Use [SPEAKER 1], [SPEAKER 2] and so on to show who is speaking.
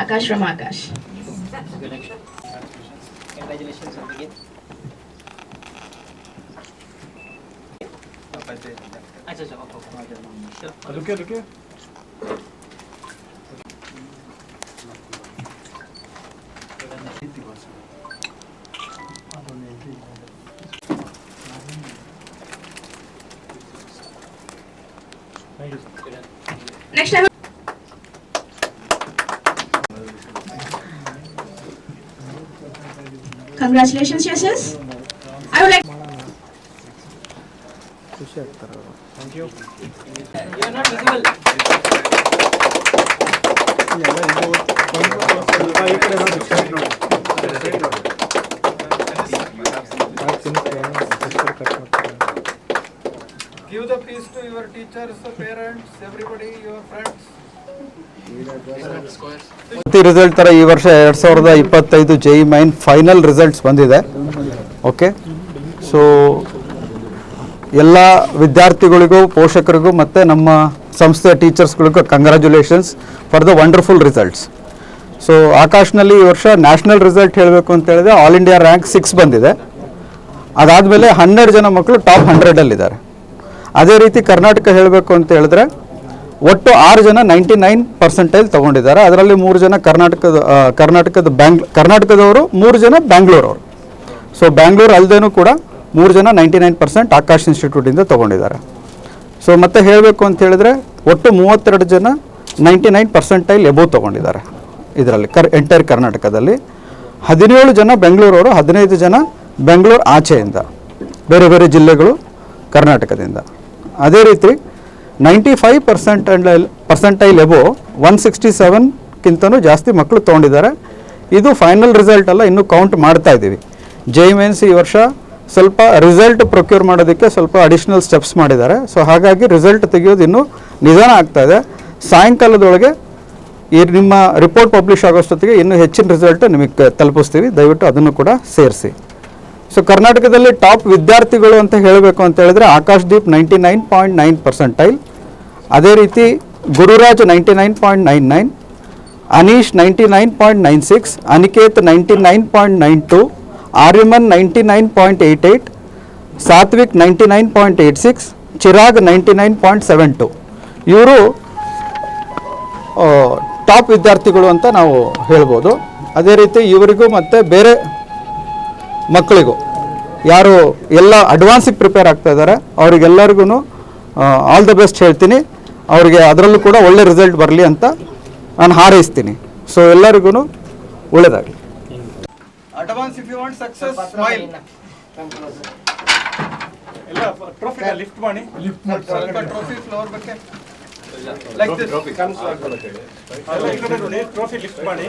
[SPEAKER 1] Akash from Akash.
[SPEAKER 2] Congratulations on the gift.
[SPEAKER 3] रुकिए
[SPEAKER 1] Next time. Congratulations, Yashas. I would like.
[SPEAKER 3] Thank you.
[SPEAKER 2] You are not visible.
[SPEAKER 4] Give the peace to your teachers, parents, everybody, your friends.
[SPEAKER 5] Result ಥರ ಈ ವರ್ಷ 2025 JEE main final results ಬಂದಿದೆ. Okay, so ಎಲ್ಲ ವಿದ್ಯಾರ್ಥಿಗಳಿಗೂ, ಪೋಷಕರಿಗೂ ಮತ್ತು ನಮ್ಮ ಸಂಸ್ಥೆಯ ಟೀಚರ್ಸ್ಗಳಿಗೂ congratulations for the wonderful results. So ಆಕಾಶ್ನಲ್ಲಿ ಈ ವರ್ಷ ನ್ಯಾಷನಲ್ ರಿಸಲ್ಟ್ ಹೇಳಬೇಕು ಅಂತ ಹೇಳಿದ್ರೆ ಆಲ್ ಇಂಡಿಯಾ ರ್ಯಾಂಕ್ 6 ಬಂದಿದೆ. ಅದಾದಮೇಲೆ 12 ಜನ ಮಕ್ಕಳು ಟಾಪ್ 100ಅಲ್ಲಿದ್ದಾರೆ. ಅದೇ ರೀತಿ ಕರ್ನಾಟಕ ಹೇಳಬೇಕು ಅಂತ ಹೇಳಿದ್ರೆ ಒಟ್ಟು 6 ಜನ 99% ತೊಗೊಂಡಿದ್ದಾರೆ. ಅದರಲ್ಲಿ 3 ಜನ ಕರ್ನಾಟಕದವರು, 3 ಜನ ಬ್ಯಾಂಗ್ಳೂರವರು. ಸೊ ಬ್ಯಾಂಗ್ಳೂರು ಅಲ್ಲದೇನೂ ಕೂಡ 3 ಜನ 99% ಆಕಾಶ್ ಇನ್ಸ್ಟಿಟ್ಯೂಟಿಂದ ತೊಗೊಂಡಿದ್ದಾರೆ. ಸೊ ಮತ್ತೆ ಹೇಳಬೇಕು ಅಂತ ಹೇಳಿದ್ರೆ ಒಟ್ಟು 32 ಜನ 99% ಎಬೋವ್ ತೊಗೊಂಡಿದ್ದಾರೆ ಇದರಲ್ಲಿ ಎಂಟೈರ್ ಕರ್ನಾಟಕದಲ್ಲಿ. 17 ಜನ ಬೆಂಗಳೂರವರು, 15 ಜನ ಬೆಂಗಳೂರು ಆಚೆಯಿಂದ, ಬೇರೆ ಬೇರೆ ಜಿಲ್ಲೆಗಳು ಕರ್ನಾಟಕದಿಂದ. ಅದೇ ರೀತಿ 95% ಎಬೋವ್ 167ಕ್ಕಿಂತನೂ ಜಾಸ್ತಿ ಮಕ್ಕಳು ತೊಗೊಂಡಿದ್ದಾರೆ. ಇದು ಫೈನಲ್ ರಿಸಲ್ಟ್ ಅಲ್ಲ, ಇನ್ನೂ ಕೌಂಟ್ ಮಾಡ್ತಾ ಇದ್ದೀವಿ. JEE ಮೇನ್ಸ್ ಈ ವರ್ಷ ಸ್ವಲ್ಪ ರಿಸಲ್ಟ್ ಪ್ರೊಕ್ಯೂರ್ ಮಾಡೋದಕ್ಕೆ ಸ್ವಲ್ಪ ಅಡಿಷ್ನಲ್ ಸ್ಟೆಪ್ಸ್ ಮಾಡಿದ್ದಾರೆ. ಸೊ ಹಾಗಾಗಿ ರಿಸಲ್ಟ್ ತೆಗೆಯೋದು ಇನ್ನೂ ನಿಧಾನ ಆಗ್ತಾ ಇದೆ. ಸಾಯಂಕಾಲದೊಳಗೆ ಈ ನಿಮ್ಮ ರಿಪೋರ್ಟ್ ಪಬ್ಲಿಷ್ ಆಗೋಷ್ಟೊತ್ತಿಗೆ ಇನ್ನೂ ಹೆಚ್ಚಿನ ರಿಸಲ್ಟ್ ನಿಮಗೆ ತಲುಪಿಸ್ತೀವಿ. ದಯವಿಟ್ಟು ಅದನ್ನು ಕೂಡ ಸೇರಿಸಿ. ಸೊ ಕರ್ನಾಟಕದಲ್ಲಿ ಟಾಪ್ ವಿದ್ಯಾರ್ಥಿಗಳು ಅಂತ ಹೇಳಬೇಕು ಅಂತ ಹೇಳಿದ್ರೆ ಆಕಾಶ್ದೀಪ್ 99.9%, ಅದೇ ರೀತಿ ಗುರುರಾಜ್ 99.99, ಅನೀಶ್ 99.96, ಅನಿಕೇತ್ 99.92, ಆರ್ಯಮನ್ 99.88, ಸಾತ್ವಿಕ್ 99.86, ಚಿರಾಗ್ 99.72. ಇವರು ಟಾಪ್ ವಿದ್ಯಾರ್ಥಿಗಳು ಅಂತ ನಾವು ಹೇಳ್ಬೋದು. ಅದೇ ರೀತಿ ಇವರಿಗೂ ಮತ್ತು ಬೇರೆ ಮಕ್ಕಳಿಗೂ ಯಾರು ಎಲ್ಲ ಅಡ್ವಾನ್ಸಿಗೆ ಪ್ರಿಪೇರ್ ಆಗ್ತಾ ಇದ್ದಾರೆ ಅವರಿಗೆಲ್ಲರಿಗೂ ಆಲ್ ದ ಬೆಸ್ಟ್ ಹೇಳ್ತೀನಿ. ಅವರಿಗೆ ಅದರಲ್ಲೂ ಕೂಡ ಒಳ್ಳೆ ರಿಸಲ್ಟ್ ಬರಲಿ ಅಂತ ನಾನು ಹಾರೈಸ್ತೀನಿ. ಸೊ ಎಲ್ಲರಿಗೂ ಒಳ್ಳೆಯದಾಗಲಿ.
[SPEAKER 4] Advance if you want success, smile.
[SPEAKER 3] ಎಲ್ಲ ಟ್ರೋಫಿ ಲಿಫ್ಟ್ ಮಾಡಿ,
[SPEAKER 4] Trophy floor ಬಗ್ಗೆ like this.
[SPEAKER 3] ಟ್ರೋಫಿ ಲಿಫ್ಟ್ ಮಾಡಿ.